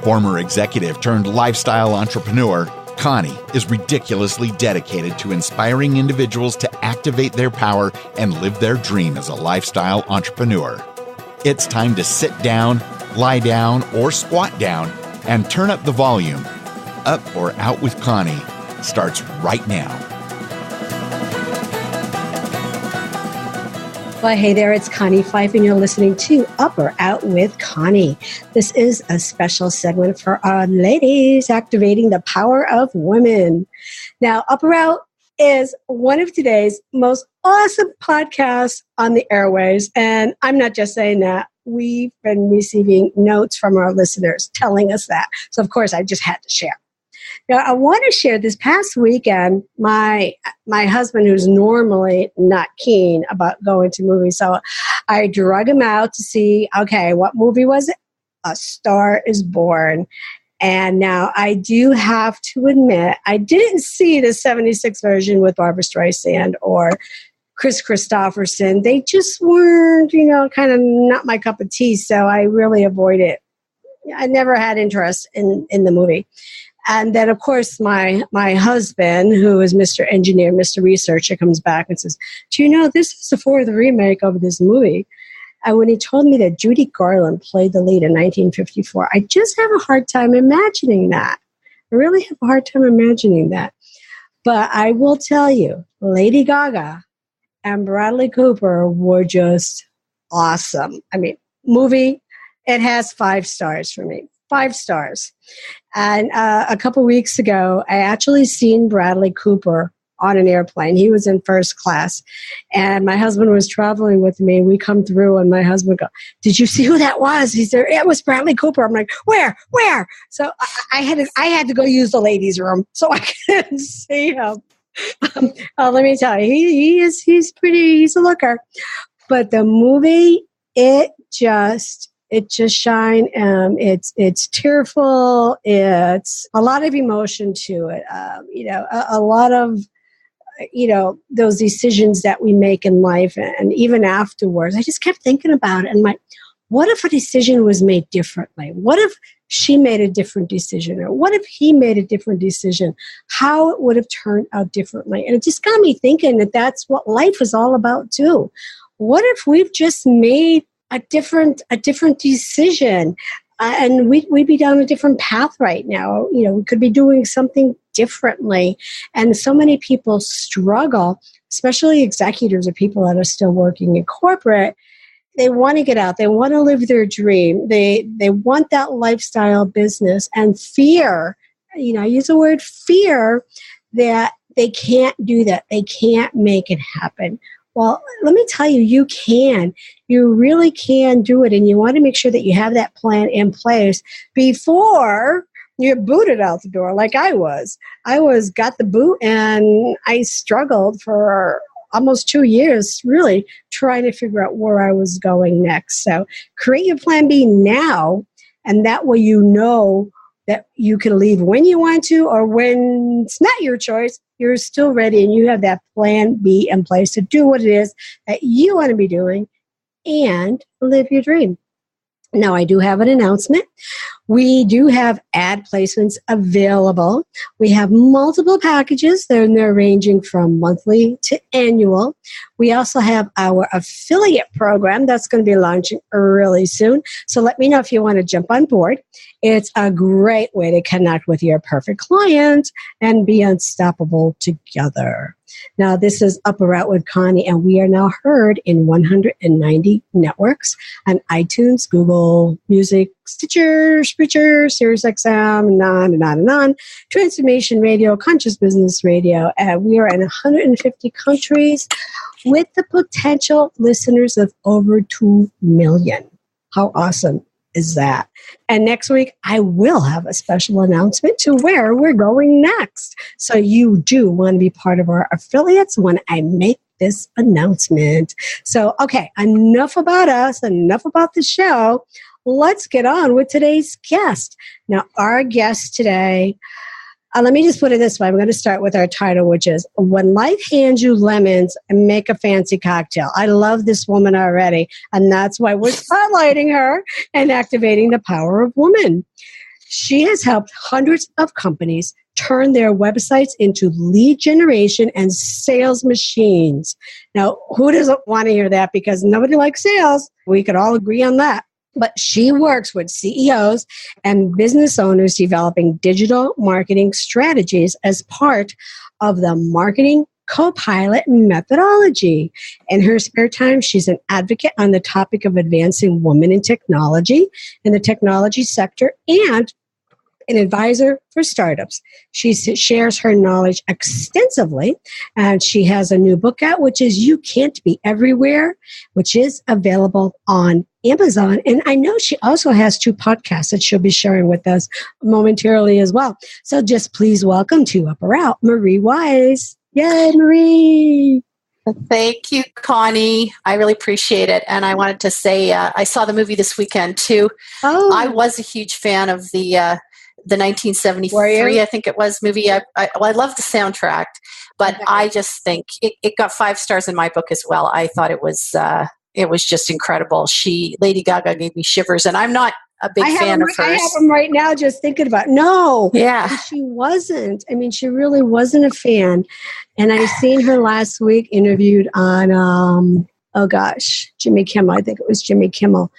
Former executive turned lifestyle entrepreneur, Connie is ridiculously dedicated to inspiring individuals to activate their power and live their dream as a lifestyle entrepreneur. It's time to sit down, lie down, or squat down and turn up the volume. Up or Out with Connie starts right now. Well, hey there, it's Connie Pheiff, and you're listening to Up or Out with Connie. This is a special segment for our ladies, activating the power of women. Now, Up or Out is one of today's most awesome podcasts on the airways, and I'm not just saying that. We've been receiving notes from our listeners telling us that. So, of course, I just had to share. Now, I want to share this past weekend, my husband, who's normally not keen about going to movies, so I drug him out to see, okay, what movie was it? A Star is Born. And now I do have to admit, I didn't see the 76 version with Barbara Streisand or Chris Christopherson. They just weren't, kind of not my cup of tea, so I really avoid it. I never had interest in the movie. And then, of course, my husband, who is Mr. Engineer, Mr. Researcher, comes back and says, do you know, this is the fourth remake of this movie. And when he told me that Judy Garland played the lead in 1954, I just have a hard time imagining that. I really have a hard time imagining that. But I will tell you, Lady Gaga and Bradley Cooper were just awesome. I mean, movie, it has 5 stars for me. 5 stars. And a couple weeks ago, I actually seen Bradley Cooper on an airplane. He was in first class. And my husband was traveling with me. We come through and my husband goes, did you see who that was? He said, it was Bradley Cooper. I'm like, where? So I had to go use the ladies' room so I couldn't see him. Let me tell you, he's a looker. But the movie, it just shine. It's tearful. It's a lot of emotion to it. A lot of, those decisions that we make in life and even afterwards. I just kept thinking about it. And what if a decision was made differently? What if she made a different decision? Or what if he made a different decision? How it would have turned out differently? And it just got me thinking that that's what life is all about too. What if we've just made a different decision, and we'd be down a different path right now. We could be doing something differently. And so many people struggle, especially executives or people that are still working in corporate. They want to get out. They want to live their dream. They want that lifestyle business, and fear, I use the word fear, that they can't do that. They can't make it happen. Well, let me tell you, you can. You really can do it, and you want to make sure that you have that plan in place before you're booted out the door like I was. Got the boot, and I struggled for almost 2 years, really, trying to figure out where I was going next. So create your plan B now, and that way you know that you can leave when you want to, or when it's not your choice, you're still ready and you have that plan B in place to do what it is that you want to be doing and live your dream. Now, I do have an announcement. We do have ad placements available. We have multiple packages. They're ranging from monthly to annual. We also have our affiliate program that's going to be launching really soon. So let me know if you want to jump on board. It's a great way to connect with your perfect client and be unstoppable together. Now, this is Up or Out with Connie, and we are now heard in 190 networks on iTunes, Google Music, Stitcher, Spreaker, SiriusXM, and on and on and on. Transformation Radio, Conscious Business Radio, and we are in 150 countries with the potential listeners of over 2 million. How awesome is that? And next week, I will have a special announcement to where we're going next. So you do want to be part of our affiliates when I make this announcement. So, okay, enough about us, enough about the show. Let's get on with today's guest. Now, our guest today, let me just put it this way. I'm going to start with our title, which is When Life Hands You Lemons and Make a Fancy Cocktail. I love this woman already, and that's why we're spotlighting her and activating the power of woman. She has helped hundreds of companies turn their websites into lead generation and sales machines. Now, who doesn't want to hear that? Because nobody likes sales. We could all agree on that. But she works with CEOs and business owners developing digital marketing strategies as part of the Marketing Co-Pilot methodology. In her spare time, she's an advocate on the topic of advancing women in technology, in the technology sector, and an advisor for startups. She shares her knowledge extensively, and she has a new book out, which is You Can't Be Everywhere, which is available on Amazon. And I know she also has 2 podcasts that she'll be sharing with us momentarily as well. So just please welcome to Up or Out, Marie Weise. Yay, Marie! Thank you, Connie. I really appreciate it. And I wanted to say I saw the movie this weekend too. Oh. I was a huge fan of the 1973, I think it was, movie. I love the soundtrack, but okay. I just think it got 5 stars in my book as well. I thought it was just incredible. Lady Gaga gave me shivers, and I'm not a big fan of hers. I have them right now just thinking about it. No. Yeah. She wasn't. I mean, she really wasn't a fan. And I seen her last week interviewed on, Jimmy Kimmel. I think it was Jimmy Kimmel.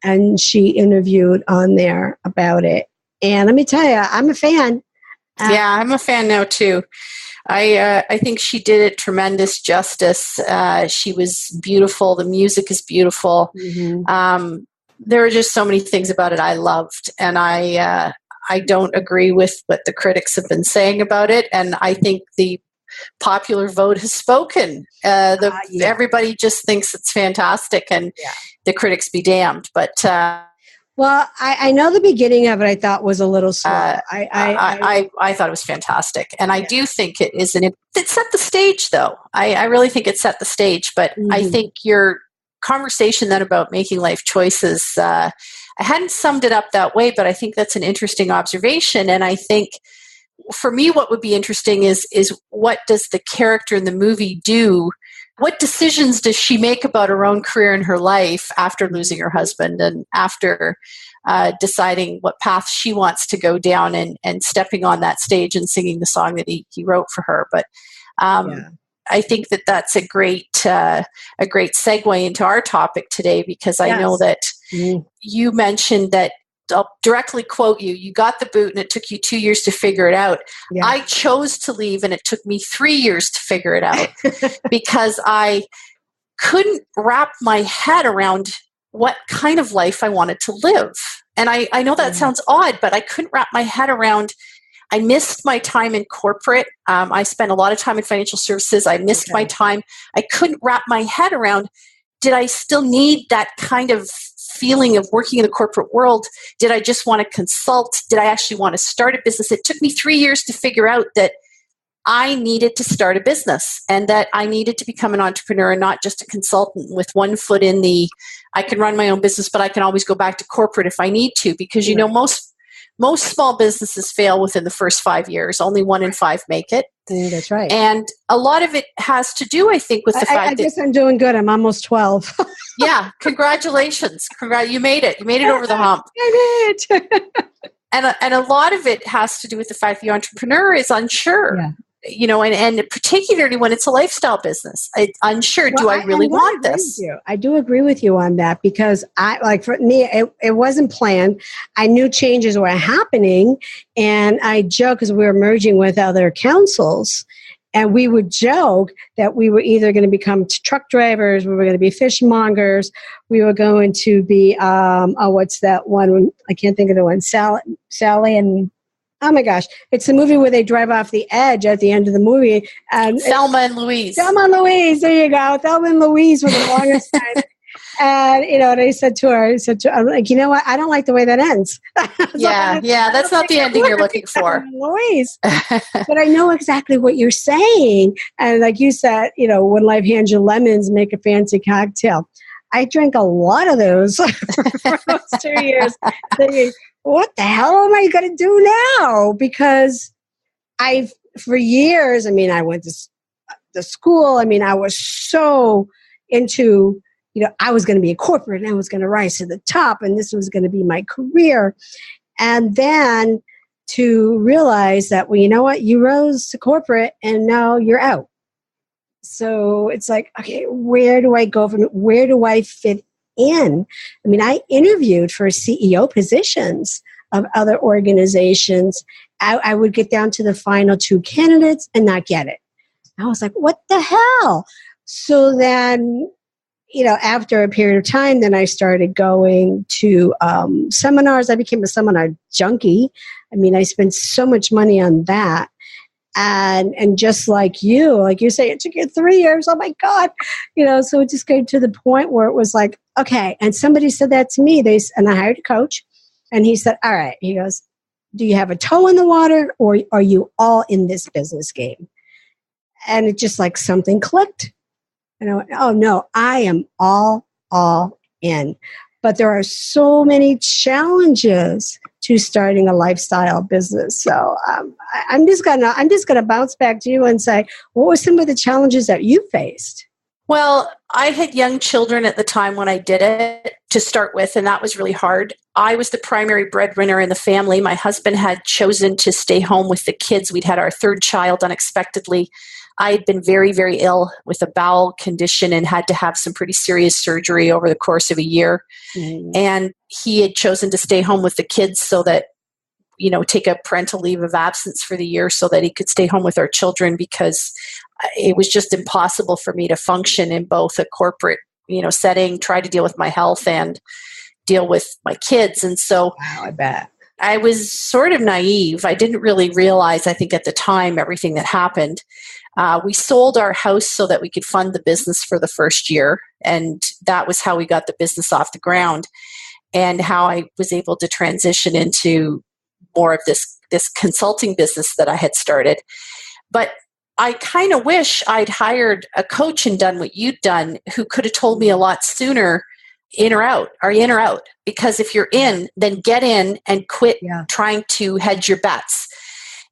And she interviewed on there about it. And let me tell you, I'm a fan. Yeah, I'm a fan now too. I think she did it tremendous justice. She was beautiful. The music is beautiful. Mm-hmm. There were just so many things about it I loved, and I don't agree with what the critics have been saying about it. And I think the popular vote has spoken. Everybody just thinks it's fantastic, and the critics be damned. But well, I know the beginning of it I thought was a little slow. I thought it was fantastic. And I do think it set the stage, though. I really think it set the stage. But I think your conversation then about making life choices, I hadn't summed it up that way, but I think that's an interesting observation. And I think for me, what would be interesting is what does the character in the movie do? What decisions does she make about her own career and her life after losing her husband and after deciding what path she wants to go down and stepping on that stage and singing the song that he wrote for her? But I think that's a great segue into our topic today, because I know that you mentioned that, I'll directly quote you, you got the boot and it took you 2 years to figure it out. Yeah. I chose to leave and it took me 3 years to figure it out because I couldn't wrap my head around what kind of life I wanted to live. And I know that sounds odd, but I couldn't wrap my head around. I missed my time in corporate. I spent a lot of time in financial services. I missed my time. I couldn't wrap my head around, did I still need that kind of feeling of working in the corporate world? Did I just want to consult? Did I actually want to start a business? It took me 3 years to figure out that I needed to start a business and that I needed to become an entrepreneur and not just a consultant with one foot in I can run my own business, but I can always go back to corporate if I need to, because you know, most small businesses fail within the first 5 years. Only 1 in 5 make it. That's right. And a lot of it has to do, I think, with the fact I guess I'm doing good. I'm almost 12. Yeah. Congratulations. You made it. You made it over the hump. I did. And a lot of it has to do with the fact the entrepreneur is unsure. Yeah. You know, and particularly when it's a lifestyle business, unsure, do I really want this? I do agree with you on that, because for me, it wasn't planned. I knew changes were happening, and I joke because we were merging with other councils, and we would joke that we were either going to become truck drivers, we were going to be fishmongers, we were going to be, what's that one? I can't think of the one. Sally and... Oh my gosh. It's the movie where they drive off the edge at the end of the movie. Thelma and Louise. Thelma and Louise. There you go. Thelma and Louise for the longest time. And, you know, and I said to her, I'm like, you know what? I don't like the way that ends. That's not the ending you're looking for. Louise. But I know exactly what you're saying. And like you said, you know, when life hands you lemons, make a fancy cocktail. I drank a lot of those for those 2 years. Thinking, what the hell am I going to do now? Because for years, I mean, I went to the school. I mean, I was so into, you know, I was going to be a corporate and I was going to rise to the top and this was going to be my career. And then to realize that, well, you know what, you rose to corporate and now you're out. So it's like, okay, where do I go from it? Where do I fit in? I mean, I interviewed for CEO positions of other organizations. I would get down to the final 2 candidates and not get it. I was like, what the hell? So then, after a period of time, then I started going to seminars. I became a seminar junkie. I mean, I spent so much money on that. And just like you say, it took you 3 years. Oh my God. So it just came to the point where it was like, okay. And somebody said that to me, and I hired a coach, and he said, all right, he goes, do you have a toe in the water, or are you all in this business game? And it just like something clicked. And I went, oh no, I am all in. But there are so many challenges to starting a lifestyle business. So I'm just gonna bounce back to you and say, what were some of the challenges that you faced? Well, I had young children at the time when I did it to start with, and that was really hard. I was the primary breadwinner in the family. My husband had chosen to stay home with the kids. We'd had our 3rd child unexpectedly. I had been very, very ill with a bowel condition and had to have some pretty serious surgery over the course of a year. Mm-hmm. And he had chosen to stay home with the kids so that, take a parental leave of absence for the year so that he could stay home with our children, because it was just impossible for me to function in both a corporate, setting, try to deal with my health and deal with my kids. And so wow, I bet. I was sort of naive. I didn't really realize, I think at the time, everything that happened. We sold our house so that we could fund the business for the first year. And that was how we got the business off the ground, and how I was able to transition into more of this consulting business that I had started. But I kind of wish I'd hired a coach and done what you'd done, who could have told me a lot sooner, in or out. Are you in or out? Because if you're in, then get in and quit trying to hedge your bets.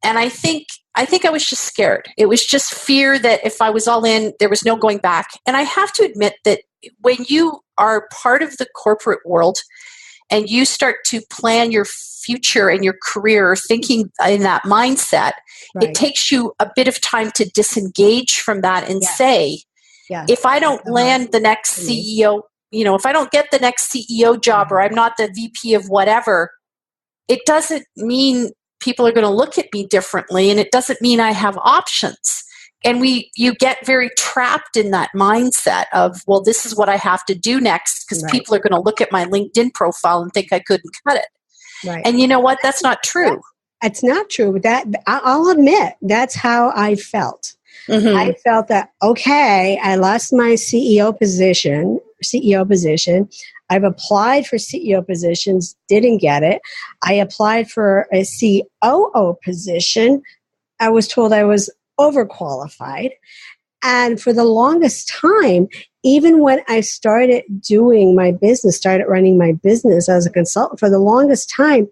And I think I was just scared. It was just fear that if I was all in, there was no going back. And I have to admit that when you are part of the corporate world and you start to plan your future and your career thinking in that mindset, right, it takes you a bit of time to disengage from that and say, if I don't land the next CEO, if I don't get the next CEO job, or I'm not the VP of whatever, it doesn't mean people are going to look at me differently, and it doesn't mean I have options. And you get very trapped in that mindset of, well, this is what I have to do next, because people are going to look at my LinkedIn profile and think I couldn't cut it. Right. And you know what? That's not true. It's not true. But that, I'll admit, that's how I felt. Mm-hmm. I felt that, okay, I lost my CEO position. I've applied for CEO positions, didn't get it. I applied for a COO position. I was told I was overqualified. And for the longest time, even when I started doing my business, started running my business as a consultant, for the longest time,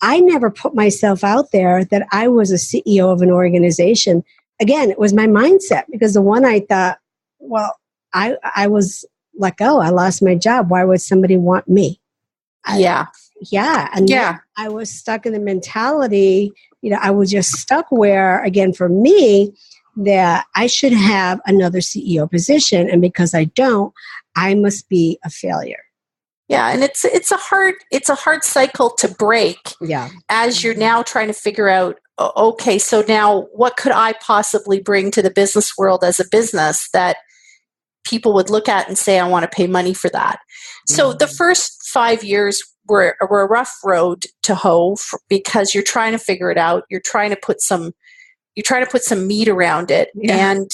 I never put myself out there that I was a CEO of an organization. Again, it was my mindset, because the one I thought, well, I was let go. I lost my job. Why would somebody want me? And I was stuck in the mentality, I was just stuck where, again, for me, that I should have another CEO position. And because I don't, I must be a failure. Yeah. And it's a hard cycle to break. Yeah. As you're now trying to figure out, okay, so now what could I possibly bring to the business world as a business that people would look at and say, I want to pay money for that. Mm-hmm. So the first 5 years were a rough road to hoe, because you're trying to figure it out. You're trying to put some meat around it. Yeah. And,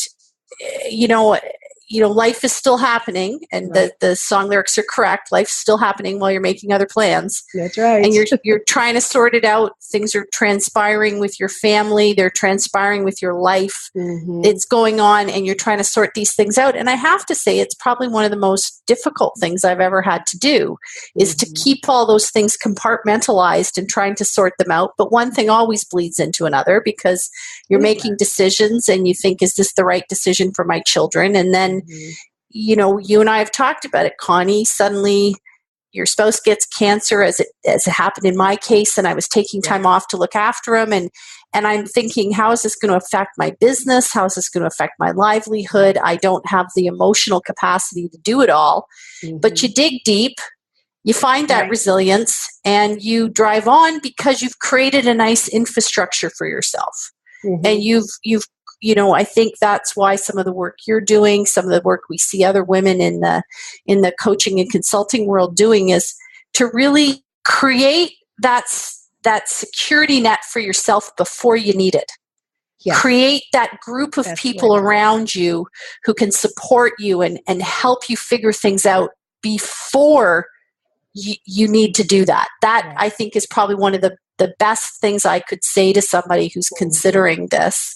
life is still happening, and the song lyrics are correct. Life's still happening while you're making other plans. That's right. And you're trying to sort it out. Things are transpiring with your family. They're transpiring with your life. Mm-hmm. It's going on, and you're trying to sort these things out. And I have to say, it's probably one of the most difficult things I've ever had to do, is to keep all those things compartmentalized and trying to sort them out. But one thing always bleeds into another, because you're making decisions and you think, is this the right decision for my children? And then, you and I have talked about it, Connie. Suddenly your spouse gets cancer, as it happened in my case, and I was taking time off to look after him, and I'm thinking, how is this going to affect my business? How is this going to affect my livelihood? I don't have the emotional capacity to do it all. But you dig deep, you find that resilience, and you drive on because you've created a nice infrastructure for yourself. And you've I think that's why some of the work you're doing, some of the work we see other women in the coaching and consulting world doing, is to really create that security net for yourself before you need it. Yes. Create that group of people around you who can support you and help you figure things out before you need to do that. That I think is probably one of the best things I could say to somebody who's considering this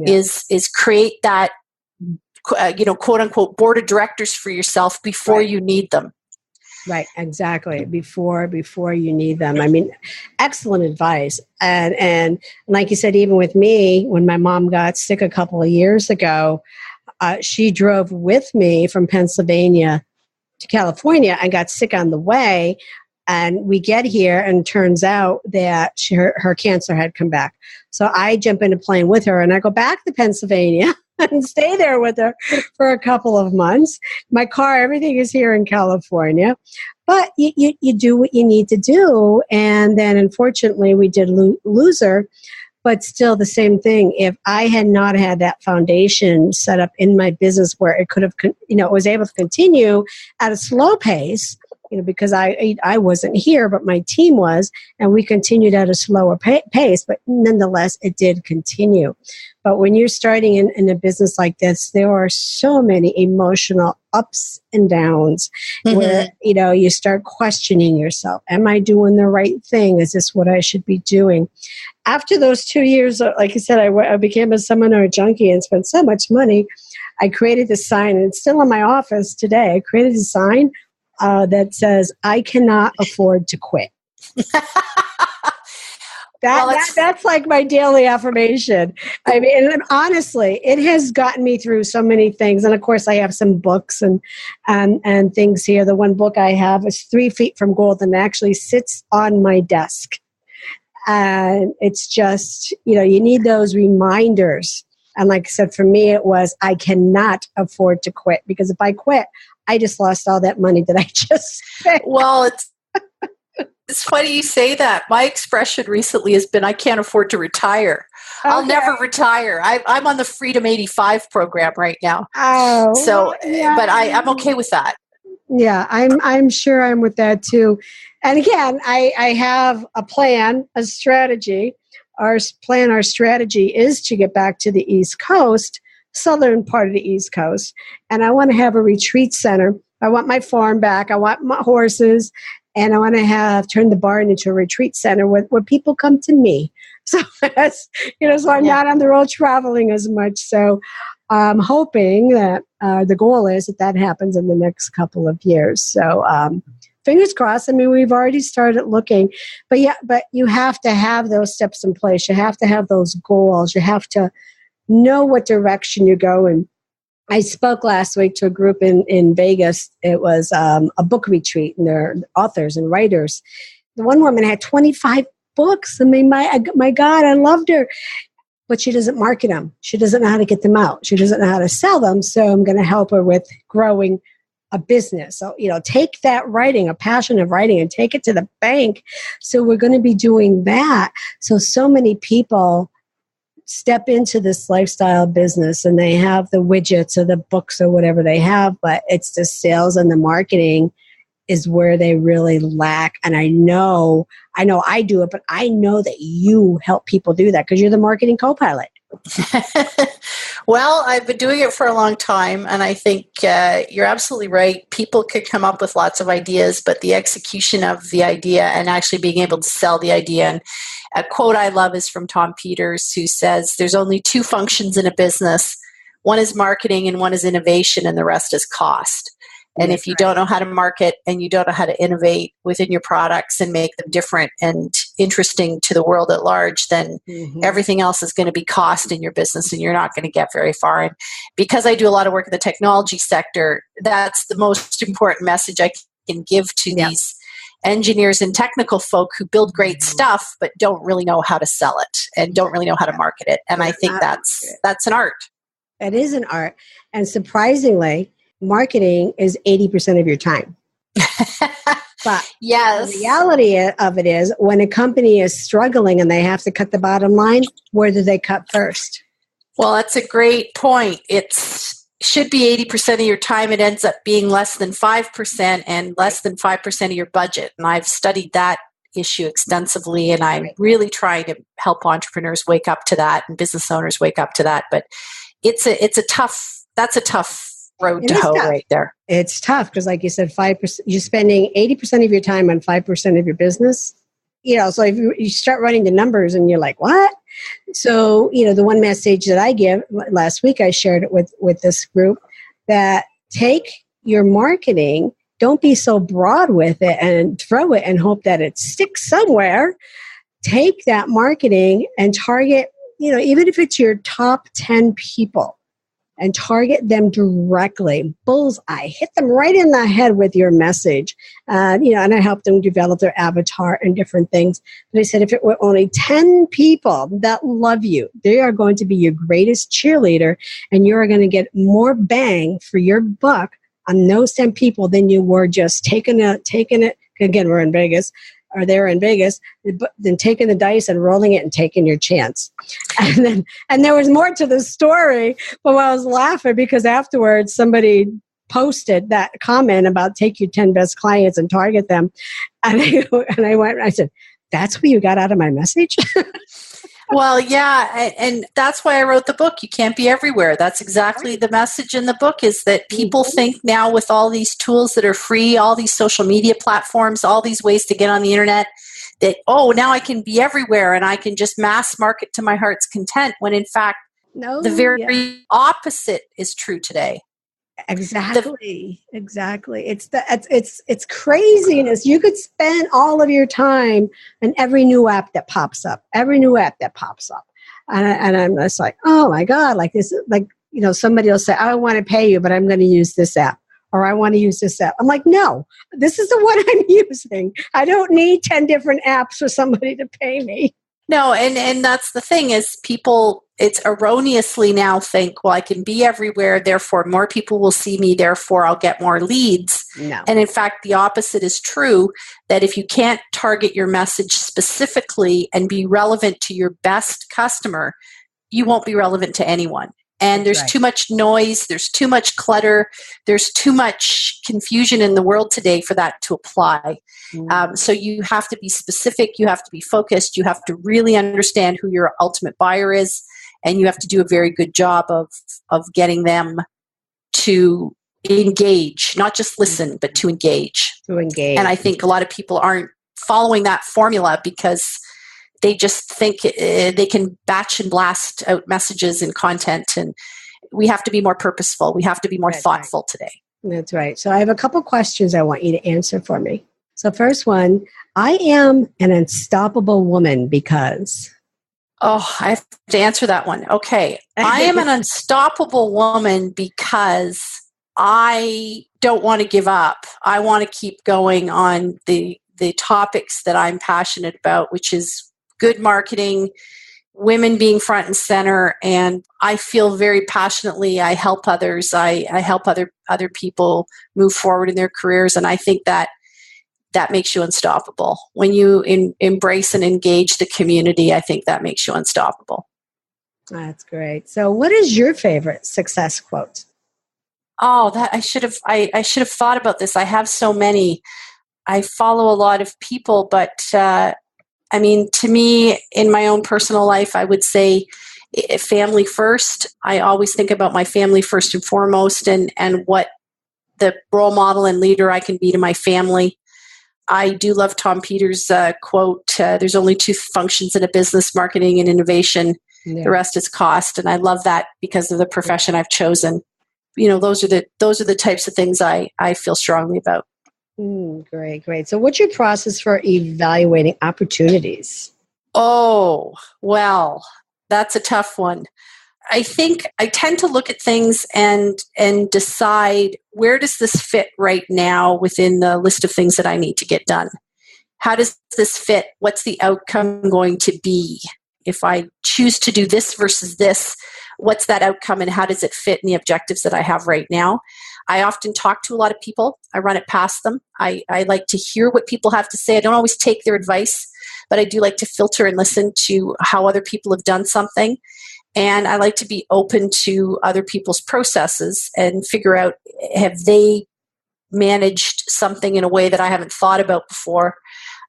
is create that, quote unquote, board of directors for yourself before you need them. Right, exactly. Before you need them. I mean, excellent advice. And like you said, even with me, when my mom got sick a couple of years ago, she drove with me from Pennsylvania to California and got sick on the way. And we get here, and turns out that her cancer had come back. So I jump in a plane with her, and I go back to Pennsylvania and stay there with her for a couple of months. My car, everything is here in California. But you do what you need to do. And then, unfortunately, we did lose her. But still the same thing. If I had not had that foundation set up in my business where it could have, was able to continue at a slow pace, because I wasn't here, but my team was, and we continued at a slower pace, but nonetheless, it did continue. But when you're starting in a business like this, there are so many emotional ups and downs where, you start questioning yourself. Am I doing the right thing? Is this what I should be doing? After those 2 years, like I said, I became a seminar junkie and spent so much money. I created this sign, and it's still in my office today. I created a sign that says, I cannot afford to quit. That's like my daily affirmation. I mean, and honestly, it has gotten me through so many things. And of course, I have some books and things here. The one book I have is 3 Feet from Gold, and actually sits on my desk. And it's just, you need those reminders. And like I said, for me, it was, I cannot afford to quit, because if I quit, I just lost all that money that I just spent. Well, it's funny you say that. My expression recently has been, I can't afford to retire. Okay. I'll never retire. I'm on the Freedom 85 program right now. Oh, so, but I'm okay with that. Yeah, I'm sure I'm with that too. And again, I have a plan, a strategy. Our strategy is to get back to the East Coast, southern part of the East Coast. And I want to have a retreat center. I want my farm back. I want my horses. And I want to turn the barn into a retreat center where people come to me. So that's, so I'm not on the road traveling as much. So I'm hoping that the goal is that happens in the next couple of years. So fingers crossed. I mean, we've already started looking, but you have to have those steps in place. You have to have those goals. You have to know what direction you're going. I spoke last week to a group in Vegas. It was a book retreat, and they're authors and writers. The one woman had 25 books. I mean, my God, I loved her. But she doesn't market them. She doesn't know how to get them out. She doesn't know how to sell them. So I'm going to help her with growing a business. So, take that writing, a passion of writing, and take it to the bank. So we're going to be doing that. So many people step into this lifestyle business, and they have the widgets or the books or whatever they have, but it's the sales and the marketing is where they really lack. And I know I do it, but I know that you help people do that because you're the marketing co-pilot. Well, I've been doing it for a long time, and I think you're absolutely right. People could come up with lots of ideas, but the execution of the idea and actually being able to sell the idea. And a quote I love is from Tom Peters, who says, there's only 2 functions in a business. One is marketing and one is innovation, and the rest is cost. And if you don't know how to market and you don't know how to innovate within your products and make them different and interesting to the world at large, then everything else is going to be cost in your business, and you're not going to get very far. And because I do a lot of work in the technology sector, that's the most important message I and give to these engineers and technical folk who build great stuff but don't really know how to sell it and don't really know how to market it. And I think that's an art. It is an art. And surprisingly, marketing is 80% of your time. But yes, the reality of it is when a company is struggling and they have to cut the bottom line, where do they cut first? Well, that's a great point. It should be 80% of your time. It ends up being less than 5% and less than 5% of your budget. And I've studied that issue extensively, and I'm really trying to help entrepreneurs wake up to that and business owners wake up to that. But that's a tough road to hoe right there. It's tough because, like you said, 5%. You're spending 80% of your time on 5% of your business. So if you start running the numbers and you're like, what? So, the one message that I give last week, I shared it with this group that take your marketing, don't be so broad with it and throw it and hope that it sticks somewhere. Take that marketing and target, even if it's your top 10 people, and target them directly. Bullseye. Hit them right in the head with your message. And I helped them develop their avatar and different things. But I said, if it were only 10 people that love you, they are going to be your greatest cheerleader, and you're going to get more bang for your buck on those 10 people than you were just taking it. Again, we're in Vegas. Or they're in Vegas, then taking the dice and rolling it and taking your chance. And there was more to the story, but I was laughing because afterwards somebody posted that comment about take your 10 best clients and target them. And I said, that's what you got out of my message? Well, yeah, and that's why I wrote the book. You can't be everywhere. That's exactly the message in the book, is that people think now with all these tools that are free, all these social media platforms, all these ways to get on the internet, that, now I can be everywhere and I can just mass market to my heart's content, when in fact, the very opposite is true today. Exactly. It's craziness. You could spend all of your time on every new app that pops up. And I'm just like, oh my God, like this, somebody will say, I want to pay you, but I'm going to use this app, or I want to use this app. I'm like, no, this is the one I'm using. I don't need 10 different apps for somebody to pay me. No, and that's the thing, is people, it's erroneously now think, well, I can be everywhere, therefore more people will see me, therefore I'll get more leads. No. And in fact, the opposite is true, that if you can't target your message specifically and be relevant to your best customer, you won't be relevant to anyone. And there's too much noise, there's too much clutter, there's too much confusion in the world today for that to apply. So you have to be specific, you have to be focused, you have to really understand who your ultimate buyer is, and you have to do a very good job of getting them to engage, not just listen, but to engage. And I think a lot of people aren't following that formula because they just think they can batch and blast out messages and content, and we have to be more purposeful. We have to be more thoughtful today. That's right. So I have a couple questions I want you to answer for me. So first one, I am an unstoppable woman because... Oh, I have to answer that one. Okay. I am an unstoppable woman because I don't want to give up. I want to keep going on the topics that I'm passionate about, which is good marketing, women being front and center, and I feel very passionately. I help others. I help other people move forward in their careers, and I think that makes you unstoppable. When you embrace and engage the community, I think that makes you unstoppable. That's great. So, what is your favorite success quote? Oh, that I should have thought about this. I have so many. I follow a lot of people, but to me, in my own personal life, I would say family first. I always think about my family first and foremost, and what the role model and leader I can be to my family. I do love Tom Peters' quote, there's only two functions in a business, marketing and innovation. Yeah. The rest is cost. And I love that because of the profession I've chosen. Those are the types of things I feel strongly about. Great. So what's your process for evaluating opportunities? Oh, well, that's a tough one. I think I tend to look at things and decide, where does this fit right now within the list of things that I need to get done? How does this fit? What's the outcome going to be? If I choose to do this versus this, what's that outcome and how does it fit in the objectives that I have right now? I often talk to a lot of people. I run it past them. I like to hear what people have to say. I don't always take their advice, but I do like to filter and listen to how other people have done something. And I like to be open to other people's processes and figure out, have they managed something in a way that I haven't thought about before?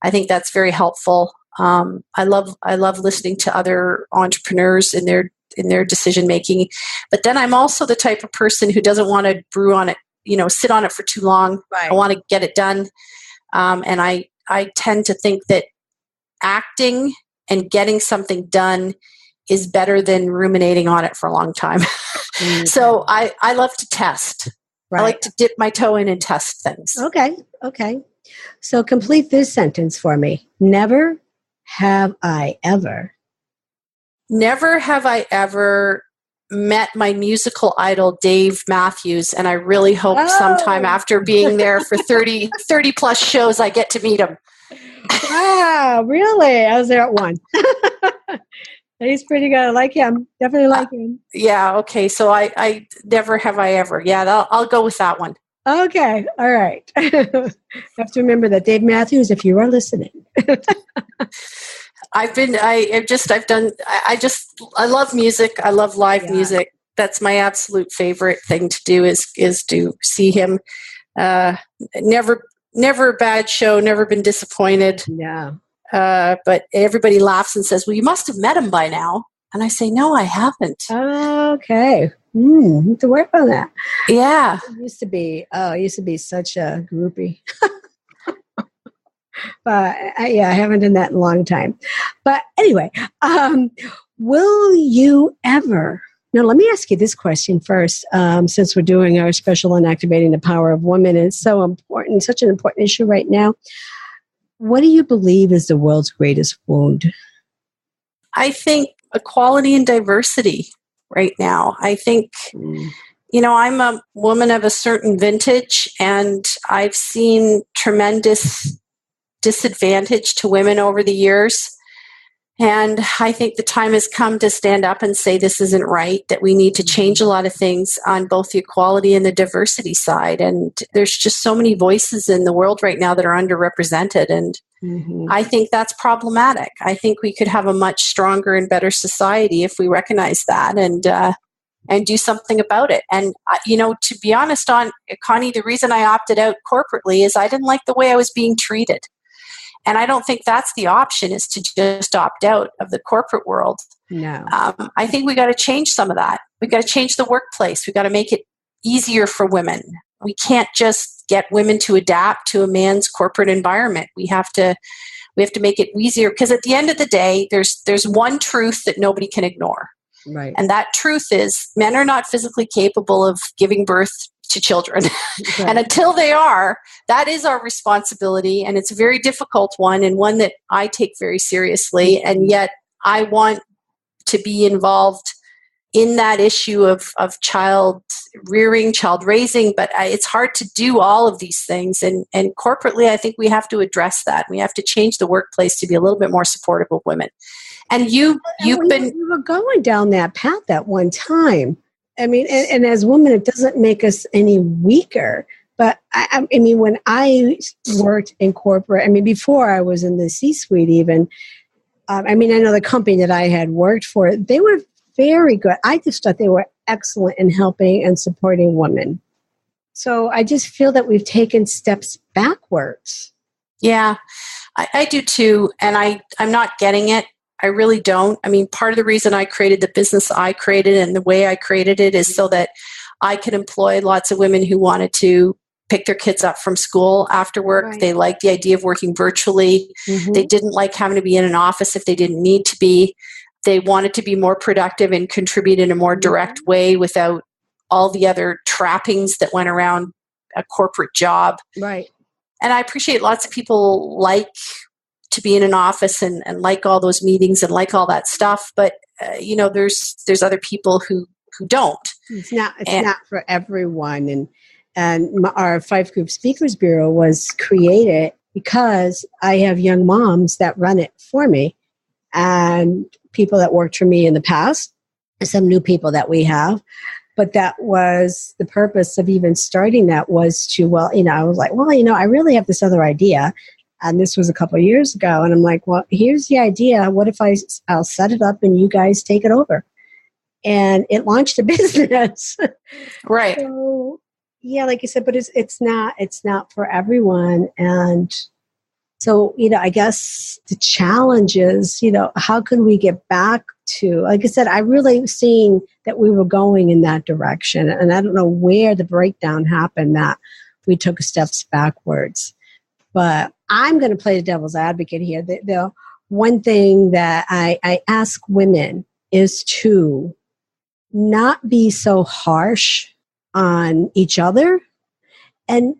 I think that's very helpful. I love listening to other entrepreneurs in their decision making. But then I'm also the type of person who doesn't want to brew on it, sit on it for too long. Right. I want to get it done. And I tend to think that acting and getting something done is better than ruminating on it for a long time. Mm-hmm. So I love to test. Right. I like to dip my toe in and test things. Okay. So complete this sentence for me. Never have I ever met my musical idol, Dave Matthews, and I really hope sometime after being there for 30 plus shows, I get to meet him. Wow, really? I was there at one. He's pretty good. I like him. Definitely like him. Yeah, okay. So I never have I ever. Yeah, I'll go with that one. Okay, all right. You have to remember that, Dave Matthews, if you are listening. I love music. I love live music. That's my absolute favorite thing to do is to see him. Never a bad show, never been disappointed. Yeah. But everybody laughs and says, well, you must have met him by now. And I say, no, I haven't. Okay. Need to work on that. Yeah. I used to be such a groupie. But I haven't done that in a long time. But anyway, will you ever, now let me ask you this question first, since we're doing our special on activating the power of women, and it's so important, such an important issue right now. What do you believe is the world's greatest wound? I think equality and diversity right now. I think, I'm a woman of a certain vintage, and I've seen tremendous disadvantage to women over the years. And I think the time has come to stand up and say this isn't right, that we need to change a lot of things on both the equality and the diversity side. And there's just so many voices in the world right now that are underrepresented. And I think that's problematic. I think we could have a much stronger and better society if we recognize that and do something about it. And, to be honest, Connie, the reason I opted out corporately is I didn't like the way I was being treated. And I don't think that's the option, is to just opt out of the corporate world. No. I think we got to change some of that. We got to change the workplace. We got to make it easier for women. We can't just get women to adapt to a man's corporate environment. We have to make it easier, because at the end of the day, there's one truth that nobody can ignore. Right. And that truth is men are not physically capable of giving birth to children. Right. And until they are, that is our responsibility. And it's a very difficult one, and one that I take very seriously. And yet I want to be involved in that issue of child rearing, child raising. But it's hard to do all of these things. And corporately, I think we have to address that. We have to change the workplace to be a little bit more supportive of women. And you were going down that path at one time. I mean, and as women, it doesn't make us any weaker. But I mean, when I worked in corporate, before I was in the C-suite even, I know the company that I had worked for, they were very good. I just thought they were excellent in helping and supporting women. So I just feel that we've taken steps backwards. Yeah, I do too. And I'm not getting it. I really don't. Part of the reason I created the business I created and the way I created it is so that I could employ lots of women who wanted to pick their kids up from school after work. Right. They liked the idea of working virtually. Mm-hmm. They didn't like having to be in an office if they didn't need to be. They wanted to be more productive and contribute in a more direct way without all the other trappings that went around a corporate job. Right. And I appreciate lots of people like to be in an office and like all those meetings and like all that stuff. But there's other people who don't. It's not for everyone. And our Pheiff Group Speakers Bureau was created because I have young moms that run it for me, and people that worked for me in the past, some new people that we have. But that was the purpose of even starting that, was to, I was like, I really have this other idea. And this was a couple of years ago. And I'm like, well, here's the idea. What if I'll set it up and you guys take it over? And it launched a business. Right. So, yeah, like you said, but it's not for everyone. And so, I guess the challenge is, how can we get back to, like I said, I really seen that we were going in that direction. And I don't know where the breakdown happened that we took steps backwards. But I'm going to play the devil's advocate here. The one thing that I ask women is to not be so harsh on each other, and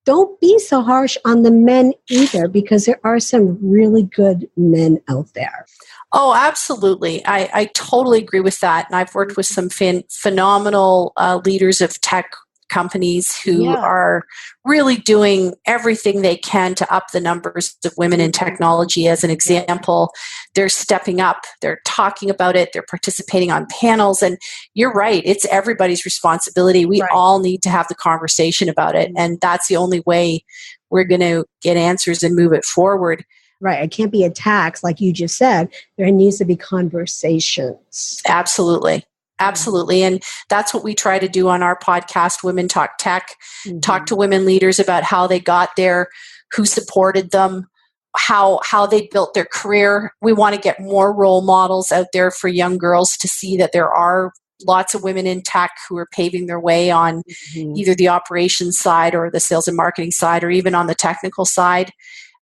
don't be so harsh on the men either, because there are some really good men out there. Oh, absolutely. I totally agree with that. And I've worked with some phenomenal leaders of tech companies who are really doing everything they can to up the numbers of women in technology. As an example, they're stepping up, they're talking about it, they're participating on panels. And you're right, it's everybody's responsibility. We all need to have the conversation about it. And that's the only way we're going to get answers and move it forward. Right. It can't be attacks like you just said. There needs to be conversations. Absolutely. Absolutely. And that's what we try to do on our podcast, Women Talk Tech. Talk to women leaders about how they got there, who supported them, how they built their career. We want to get more role models out there for young girls to see that there are lots of women in tech who are paving their way on either the operations side or the sales and marketing side, or even on the technical side.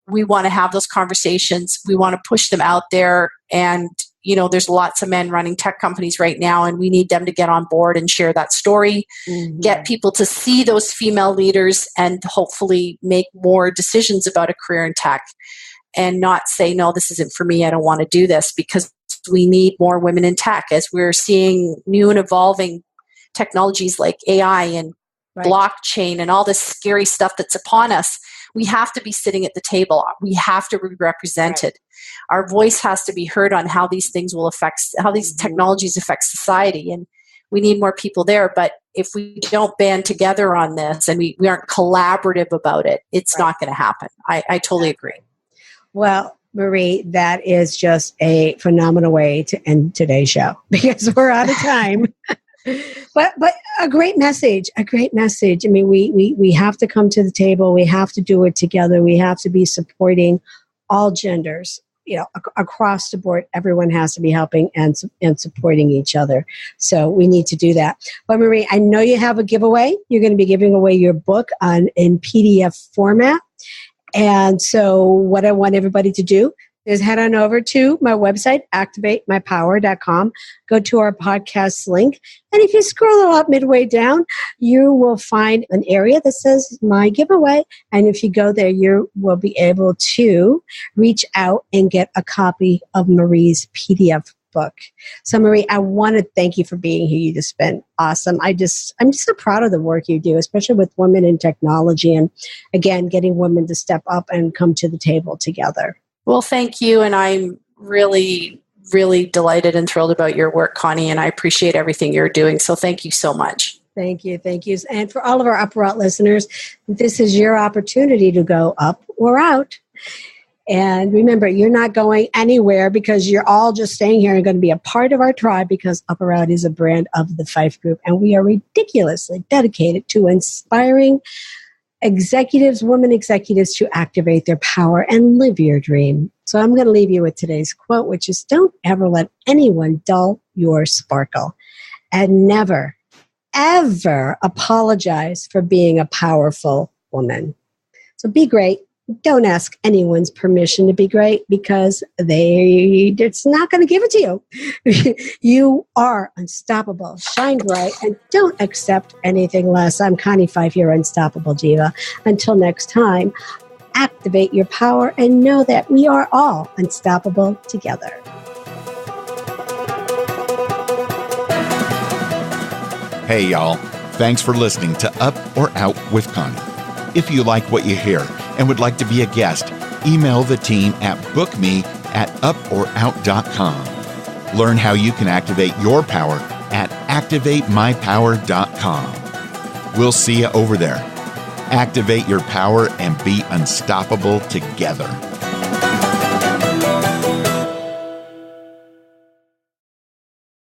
We want to have those conversations. We want to push them out there. And there's lots of men running tech companies right now, and we need them to get on board and share that story, get people to see those female leaders, and hopefully make more decisions about a career in tech, and not say, no, this isn't for me, I don't want to do this, because we need more women in tech as we're seeing new and evolving technologies like AI and blockchain and all this scary stuff that's upon us. We have to be sitting at the table. We have to be represented. Our voice has to be heard on how these things will affect, how these technologies affect society. And we need more people there. But if we don't band together on this and we aren't collaborative about it, it's not going to happen. I totally agree. Well, Marie, that is just a phenomenal way to end today's show, because we're out of time. But a great message. I mean, we have to come to the table. We have to do it together. We have to be supporting all genders, across the board. Everyone has to be helping and supporting each other. So we need to do that. But Marie, I know you have a giveaway. You're going to be giving away your book in PDF format. And so what I want everybody to do is head on over to my website, activatemypower.com. Go to our podcast link. And if you scroll up midway down, you will find an area that says My Giveaway. And if you go there, you will be able to reach out and get a copy of Marie's PDF book. So Marie, I want to thank you for being here. You just been awesome. I'm just so proud of the work you do, especially with women in technology. And again, getting women to step up and come to the table together. Well, thank you. And I'm really, really delighted and thrilled about your work, Connie, and I appreciate everything you're doing. So thank you so much. Thank you. And for all of our Up or Out listeners, this is your opportunity to go up or out. And remember, you're not going anywhere, because you're all just staying here and going to be a part of our tribe, because Up or Out is a brand of the Pheiff Group. And we are ridiculously dedicated to inspiring women executives to activate their power and live your dream. So I'm going to leave you with today's quote, which is, don't ever let anyone dull your sparkle, and never, ever apologize for being a powerful woman. So be great. Don't ask anyone's permission to be great, because it's not going to give it to you. You are unstoppable. Shine bright and don't accept anything less. I'm Connie Pheiff, your unstoppable diva. Until next time, activate your power and know that we are all unstoppable together. Hey, y'all. Thanks for listening to Up or Out with Connie. If you like what you hear and would like to be a guest, email the team at bookme@uporout.com. Learn how you can activate your power at activatemypower.com. We'll see you over there. Activate your power and be unstoppable together.